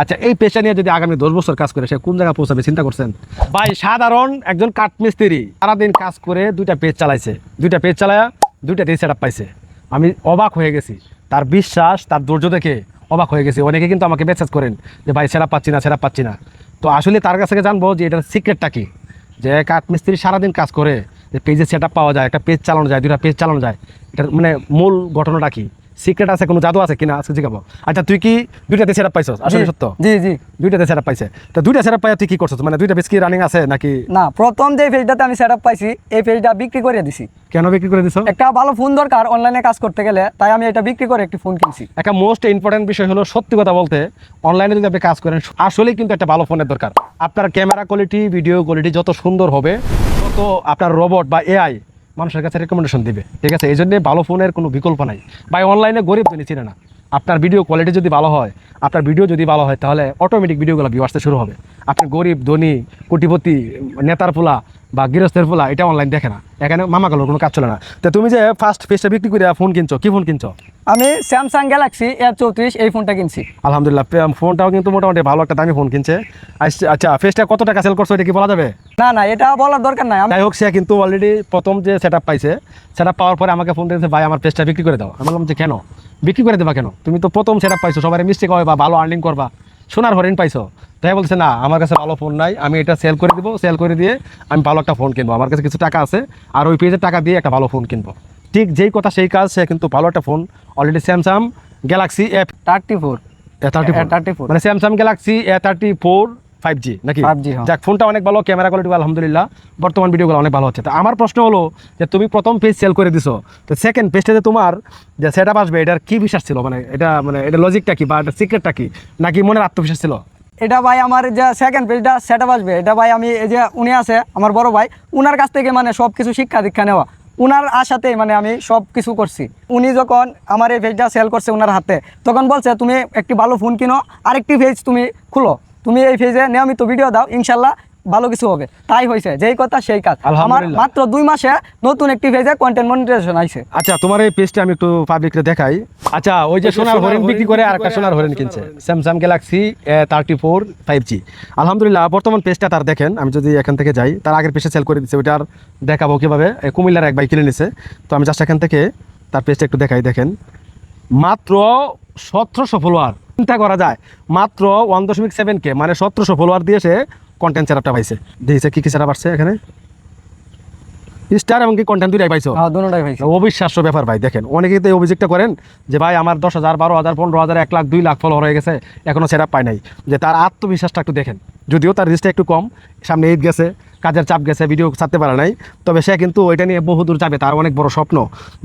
আচ্ছা, এই পেশা নিয়ে যদি আগামী 10 বছর কাজ করে সে কোন জায়গায় পৌঁছাবে চিন্তা করছেন? ভাই সাধারণ একজন কাঠমিস্ত্রি সারাদিন কাজ করে 2টা পেজ চালাইছে, 2টা পেজ চালায়া 2টা সেট আপ পাইছে। আমি অবাক হয়ে গেছি, তার বিশ্বাস, তার ধৈর্য দেখে অবাক হয়ে গেছি। অনেকে কিন্তু আমাকে মেসেজ করেন যে ভাই সেট আপ পাচ্ছি না, সেট আপ পাচ্ছি না। তো আসলে তার কাছ থেকে জানবো যে এটার সিক্রেটটা কি, যে কাঠমিস্ত্রি সারাদিন কাজ করে যে পেজে সেট আপ পাওয়া যায়, একটা পেজ চালানো যায়, 2টা পেজ চালানো যায়, এটার মানে মূল ঘটনাটা কি, সিক্রেট আছে, কোনো জাদু আছে কিনা আজকে জিজ্ঞাবো। আচ্ছা, তুই কি 2টাতে সেট আপ পাইছস? আসলে সত্য? জি জি 2টাতে সেট আপ পাইছে। তো 2টা সেট আপ পাইয়া তুই কি করছস? মানে 2টা পেজ কি রানিং আছে নাকি? না, প্রথম যে পেজটাতে আমি সেট আপ পাইছি এই পেজটা বিক্রি করে দিছি। কেন বিক্রি করে দিছো? একটা ভালো ফোন দরকার অনলাইনে কাজ করতে গেলে, তাই আমি এটা বিক্রি করে একটি ফোন কিনছি। একটা মোস্ট ইম্পর্টেন্ট বিষয় হলো, সত্যি কথা বলতে অনলাইনে যদি আপনি কাজ করেন আসলেই কিন্তু একটা ভালো ফোনের দরকার। আপনার ক্যামেরা কোয়ালিটি, ভিডিও কোয়ালিটি যত সুন্দর হবে তত আপনার রোবট বা এআই মানুষের কাছে রেকমেন্ডেশন দিবে, ঠিক আছে? এই জন্য ভালো ফোনের কোনো বিকল্প নাই ভাই। অনলাইনে গরিব ধনী চিনে না। আপনার ভিডিও কোয়ালিটি যদি ভালো হয়, আপনার ভিডিও যদি ভালো হয়, তাহলে অটোমেটিক ভিডিওগুলো ভিউ আসতে শুরু হবে। আপনি গরিব ধনী কোটিপতি নেতার পোলা বা গৃহস্থের পোলা এটা অনলাইন দেখে না, এখানে মামাগুলোর কোনো কাজ চলে না। তো তুমি যে ফার্স্ট পেজটা বিক্রি করে ফোন কিনছো, কি ফোন কিনছো? আমি স্যামসাং গ্যালাক্সি A34 এই ফোনটা কিনছি। আলহামদুলিল্লাহ, ফোনটাও কিন্তু মোটামুটি ভালো একটা দামি ফোন কিনছে। আচ্ছা, পেজটা কত টাকা সেল করছো এটা কি বলা যাবে? না না, এটা বলার দরকার নাই। যাই হোক, সে কিন্তু অলরেডি প্রথম যে সেট আপ পাইছে, সেট আপ পাওয়ার পরে আমাকে ফোন দিয়েছে, ভাই আমার পেজটা বিক্রি করে দাও। আমি বললাম যে কেন বিক্রি করে দেবা কেন? তুমি তো প্রথম সেট আপ পাইছো, সবাই মিস্টেক হয় বা ভালো আর্নিং করবা, সোনার হরিণ পাইছো। তাই বলছে না, আমার কাছে ভালো ফোন নাই, আমি এটা সেল করে দেবো, সেল করে দিয়ে আমি ভালো একটা ফোন কিনবো, আমার কাছে কিছু টাকা আছে, আর ওই পেজের টাকা দিয়ে একটা ভালো ফোন কিনবো। ঠিক যেই কথা সেই কাজ, সে কিন্তু ভালো একটা phone already Samsung Galaxy A34 মানে স্যামসাং গ্যালাক্সি A34 5G নাকি? 5G, হ্যাঁ। যাক, ফোনটা অনেক ভালো, ক্যামেরা কোয়ালিটি আলহামদুলিল্লাহ, বর্তমান ভিডিওগুলো অনেক ভালো হচ্ছে। তো আমার প্রশ্ন হলো যে তুমি প্রথম পেজ সেল করে দিছো, তো সেকেন্ড পেজটাতে তোমার যে সেট আপ আসবে এটার কি বিশ্বাস ছিল? মানে এটা লজিকটা কি বা এটা সিক্রেটটা কি, নাকি মনের আত্মবিশ্বাস ছিল? এটা ভাই আমার যে সেকেন্ড পেজটা সেট আপ আসবে, এটা ভাই আমি এই যে উনি আছে আমার বড় ভাই, উনার কাছ থেকে মানে সব কিছু শিক্ষা দীক্ষা নেওয়া, উনার আশাতেই মানে আমি সব কিছু করছি। উনি যখন আমার এই পেজটা সেল করছে উনার হাতে, তখন বলছে তুমি একটি ভালো ফোন কিনো, আরেকটি পেজ তুমি খুলো, তুমি এই পেজে নিয়মিত ভিডিও দাও, ইনশাল্লাহ ভালো কিছু হবে। তাই হয়েছে, যেই কথা সেই কাজ। আমার আলহামদুলিল্লাহ। মাত্র 2 মাসে নতুন একটি পেজে কন্টেন্ট মনিটাইজেশন আইছে। আচ্ছা, তোমার এই পেজটা আমি একটু পাবলিকরে দেখাই। আচ্ছা, ওই যে সোনার হরিণ বিক্রি করে আর একটা সোনার হরিণ কিনছে, স্যামসাং গ্যালাক্সি A34 5G। আলহামদুলিল্লাহ, বর্তমান পেজটা তার দেখেন, আমি যদি এখান থেকে যাই, তার আগের পেজে সেল করে দিচ্ছে, ওইটার দেখাবো কীভাবে। কুমিল্লার এক ভাই কিনে নিছে, তো আমি জাস্ট এখান থেকে তার পেজটা একটু দেখাই। দেখেন, মাত্র 1700 ফলোয়ার, চিন্তা করা যায়, মাত্র 1.7K মানে 1700 ফলোয়ার দিয়ে সে কন্টেন্ট সেটআপটা পাইছে। দিয়েছে কি কি সেটআপ আসছে এখানে, স্টার এবং কি কন্টেন্ট দুইটাই পাইছো? হ্যাঁ, দুটোটাই ভাই। অবিশ্বাস্য ব্যাপার ভাই। দেখেন, অনেকেই তো এই অভিযোগটা করেন যে ভাই আমার 10,000 12,000 15,000 1 লাখ 2 লাখ ফলোয়ার হয়ে গেছে, এখনো সেটআপ পাই নাই। যে তার আত্মবিশ্বাসটা একটু দেখেন, যদিও তার রিস্কটা একটু কম, সামনে ঈদ গেছে, কাজের চাপ গেছে, ভিডিও ছাড়তে পারে নাই, তবে সে কিন্তু ওইটা নিয়ে বহুদূর যাবে, তার অনেক বড় স্বপ্ন।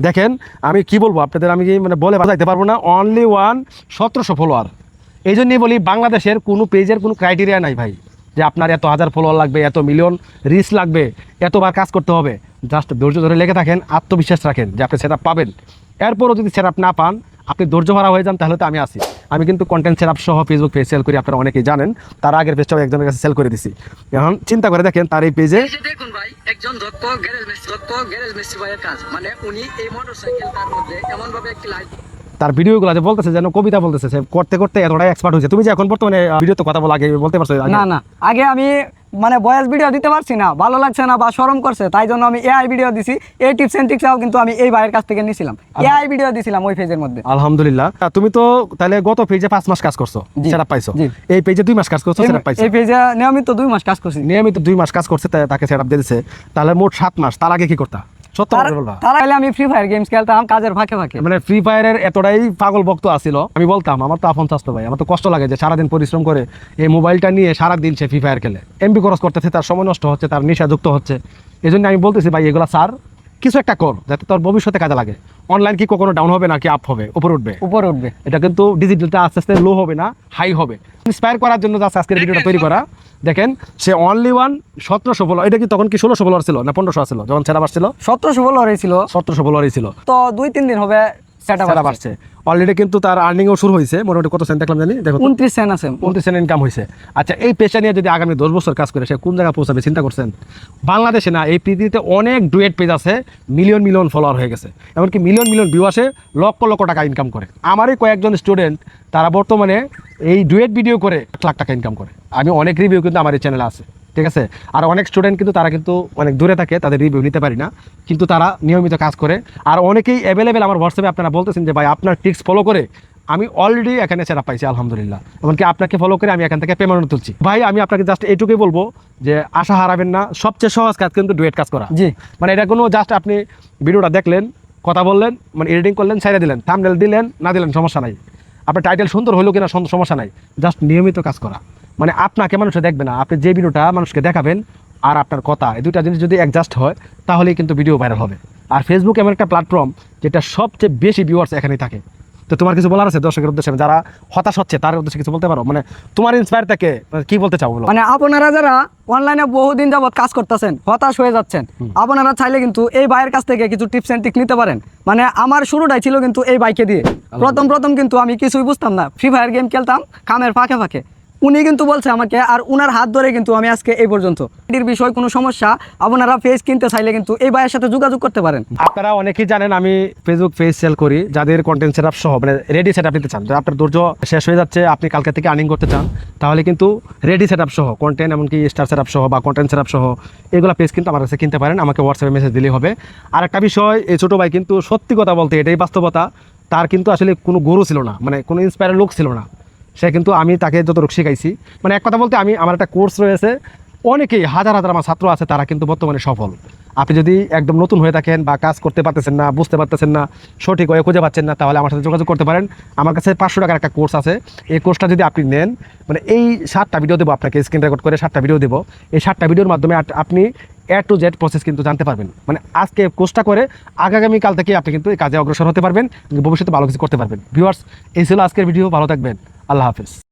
দেখেন, আমি কি বলবো আপনাদের, আমি মানে বলে বাজাইতে পারবো না। Only 1700 follower. এই জন্যই বলি, বাংলাদেশের কোনো পেজের কোনো ক্রাইটেরিয়া নাই ভাই যে আপনার এত হাজার ফলোয়ার লাগবে, এত মিলিয়ন রিচ লাগবে, এতবার কাজ করতে হবে। জাস্ট ধৈর্য ধরে লেগে থাকেন, আত্মবিশ্বাস রাখেন যে আপনি সেটআপ পাবেন। এরপরও যদি সেটআপ না পান, আপনি ধৈর্য হারা হয়ে যান, তাহলে তো আমি আসি। আমি কিন্তু কন্টেন্ট সেটআপ সহ ফেসবুক পেজ সেল করি, আপনারা অনেকেই জানেন। তার আগের পেজটাও একজনের কাছে সেল করে দিছি। এখন চিন্তা করে দেখেন, তার এই পেজে দেখুন ভাই, একজন দক্ষ গ্যারেজ মিস্ত্রি ভাইয়ের কাজ, মানে উনি এই মোটরসাইকেলটার মধ্যে এমন ভাবে একটি লাইট, তার ভিডিওগুলো যে বলতেছে যেন কবিতা বলতেছে, সে করতে করতে এতটাই এক্সপার্ট হয়েছে। তুমি যে এখন বর্তমানে ভিডিওতে কথা বলা, আগে বলতে পারছো? না না, আগে আমি মানে ভয়েস ভিডিও দিতে পারছি না, ভালো লাগছে না বা শরম করছে, তাই জন্য আমি এআই ভিডিও দিছি। এই টিপস এন্ড ট্রিক্সও কিন্তু আমি এই ভাইয়ের কাছ থেকে নিয়েছিলাম, এআই ভিডিও দিছিলাম ওই পেজের মধ্যে। আলহামদুলিল্লাহ। তুমি তো তাহলে গত পেজে 5 মাস কাজ করছো, সেটআপ পাইছো। এই পেজে 2 মাস কাজ করছো, সেটআপ পাইছো। এই পেজে নিয়মিত 2 মাস কাজ করছি। নিয়মিত 2 মাস কাজ করছে, তাকে সেটআপ দিয়েছে, তাহলে মোট 7 মাস। তার আগে কি করতা? সত্য কথা বলবা। তার আগে আমি ফ্রি ফায়ার গেমস খেলতাম কাজের ফাঁকে ফাঁকে। মানে ফ্রি ফায়ারের এতটাই পাগল ভক্ত আছিল, আমি বলতাম আমার তো আপন চাস্তো ভাই, আমার তো কষ্ট লাগে যে সারাদিন পরিশ্রম করে এই মোবাইলটা নিয়ে সারাদিন সে ফ্রি ফায়ার খেলে, এমবি খরচ করতেছে, তার সময় নষ্ট হচ্ছে, তার নেশাযুক্ত হচ্ছে। এই জন্য আমি বলতেছি ভাই, এগুলা স্যার কিছু একটা কর, যাতে তোর ভবিষ্যতে কাজে লাগে। অনলাইন কি কখনো ডাউন হবে নাকি আপ হবে, উপরে উঠবে। এটা কিন্তু ডিজিটালটা আস্তে আস্তে লো হবে না, হাই হবে। ইন্সপায়ার করার জন্য যা আজকের ভিডিওটা তৈরি করা। দেখেন, সে অনলি 1700 ফলোয়ার। এটা কি তখন কি 1600 ফলোয়ার ছিল না 1500 ছিল যখন সেরা আসছিল? 1700 ফলোয়ার ছিল। 1700 ফলোয়ারই ছিল। তো 2-3 দিন হবে সেটআপ সেটআপ আসছে অলরেডি, কিন্তু তার আর্নিংও শুরু হয়েছে। মোটামুটি কত সেন্ট দেখলাম জানি, দেখো 29 সেন্ট আছে। 29 সেন্ট ইনকাম হয়েছে। আচ্ছা, এই পেশা নিয়ে যদি আগামী 10 বছর কাজ করে সে কোন জায়গায় পৌঁছাবে চিন্তা করছেন? বাংলাদেশে না, এই পৃথিবীতে অনেক ডুয়েট পেজ আছে, মিলিয়ন মিলিয়ন ফলোয়ার হয়ে গেছে, এমনকি মিলিয়ন মিলিয়ন ভিউ আসে, লক্ষ লক্ষ টাকা ইনকাম করে। আমারই কয়েকজন স্টুডেন্ট তারা বর্তমানে এই ডুয়েট ভিডিও করে 1 লাখ টাকা ইনকাম করে। আমি অনেক রিভিউ কিন্তু আমার এই চ্যানেলে আছে, ঠিক আছে। আর অনেক স্টুডেন্ট কিন্তু তারা কিন্তু অনেক দূরে থাকে, তাদের রিভিউ নিতে পারি না, কিন্তু তারা নিয়মিত কাজ করে। আর অনেকেই অ্যাভেলেবেল আমার হোয়াটসঅ্যাপে আপনারা বলতেছেন যে ভাই আপনার টিপস ফলো করে আমি অলরেডি এখানে সেটআপ পাইছি আলহামদুলিল্লাহ, এমনকি আপনাকে ফলো করে আমি এখান থেকে পেমেন্ট তুলছি। ভাই আমি আপনাকে জাস্ট এইটুকুই বলবো যে আশা হারাবেন না, সবচেয়ে সহজ কাজ কিন্তু ডুয়েট কাজ করা। জি, মানে এটা কোনো জাস্ট আপনি ভিডিওটা দেখলেন, কথা বললেন, মানে এডিটিং করলেন, ছেড়ে দিলেন, থাম্বনেল দিলেন না দিলেন সমস্যা নাই, আপনার টাইটেল সুন্দর হলো কিনা সমস্যা নাই, জাস্ট নিয়মিত কাজ করা। মানে আপনাকে মানুষে দেখবে না, আপনি যে ভিডিওটা মানুষকে দেখাবেন আর আপনার কথা, এই দুইটা জিনিস যদি অ্যাডজাস্ট হয় তাহলেই কিন্তু ভিডিও ভাইরাল হবে। আর ফেসবুক এমন একটা প্ল্যাটফর্ম যেটা সবচেয়ে বেশি ভিউয়ার্স এখানেই থাকে। তো তোমার কিছু বলার আছে দর্শকের উদ্দেশ্যে, যারা হতাশ হচ্ছে তার উদ্দেশ্যে কিছু বলতে পারো? মানে তোমার ইন্সপায়ার থেকে কি বলতে চাও বলো? মানে আপনারা যারা অনলাইনে বহুদিন যাবত কাজ করতেছেন, হতাশ হয়ে যাচ্ছেন, আপনারা চাইলে কিন্তু এই ভাইয়ের কাছ থেকে কিছু টিপস এন্ড ট্রিক নিতে পারেন। মানে আমার শুরুটাই ছিল কিন্তু এই বাইকে দিয়ে। প্রথম কিন্তু আমি কিছুই বুঝতাম না, ফ্রি ফায়ার গেম খেলতাম কামের ফাঁকে ফাঁকে। উনি কিন্তু বলছে আমাকে, আর উনার হাত ধরে কিন্তু আমি আজকে এই পর্যন্ত। এটির বিষয় কোনো সমস্যা আপনারা পেজ কিনতে চাইলে কিন্তু এই ভাইয়ের সাথে যোগাযোগ করতে পারেন। আপনারা অনেকেই জানেন আমি ফেসবুক পেজ সেল করি, যাদের কন্টেন্ট সেটআপ সহ মানে রেডি সেটআপ নিতে চান, আপনার ধৈর্য শেষ হয়ে যাচ্ছে, আপনি কালকে থেকে আর্নিং করতে চান, তাহলে কিন্তু রেডি সেটআপ সহ কন্টেন্ট, এমনকি স্টার সেটআপ সহ বা কন্টেন্ট সেটআপ সহ এগুলো পেজ কিন্তু আমার কাছে কিনতে পারেন। আমাকে হোয়াটসঅ্যাপে মেসেজ দিলেই হবে। আর একটা বিষয়, এই ছোটো ভাই কিন্তু সত্যি কথা বলতে এটাই বাস্তবতা, তার কিন্তু আসলে কোনো গুরু ছিল না, মানে কোনো ইন্সপায়ার লোক ছিল না। সে কিন্তু আমি তাকে যতটুকু শিখাইছি, মানে এক কথা বলতে আমার একটা কোর্স রয়েছে, অনেকেই হাজার হাজার আমার ছাত্র আছে, তারা কিন্তু বর্তমানে সফল। আপনি যদি একদম নতুন হয়ে থাকেন বা কাজ করতে পারতেছেন না, বুঝতে পারতেছেন না, সঠিক হয়ে খুঁজে পাচ্ছেন না, তাহলে আমার সাথে যোগাযোগ করতে পারেন। আমার কাছে 500 টাকার একটা কোর্স আছে। এই কোর্সটা যদি আপনি নেন, মানে এই 7টা ভিডিও দেবো আপনাকে, স্ক্রিন রেকর্ড করে 7টা ভিডিও দেবো। এই 7টা ভিডিওর মাধ্যমে আপনি A to Z প্রসেস কিন্তু জানতে পারবেন। মানে আজকে কোর্সটা করে আগামীকাল থেকে আপনি কিন্তু এই কাজে অগ্রসর হতে পারবেন, ভবিষ্যতে ভালো কিছু করতে পারবেন। ভিউয়ার্স, এই ছিল আজকের ভিডিও, ভালো থাকবেন, আল্লাহ হাফেজ।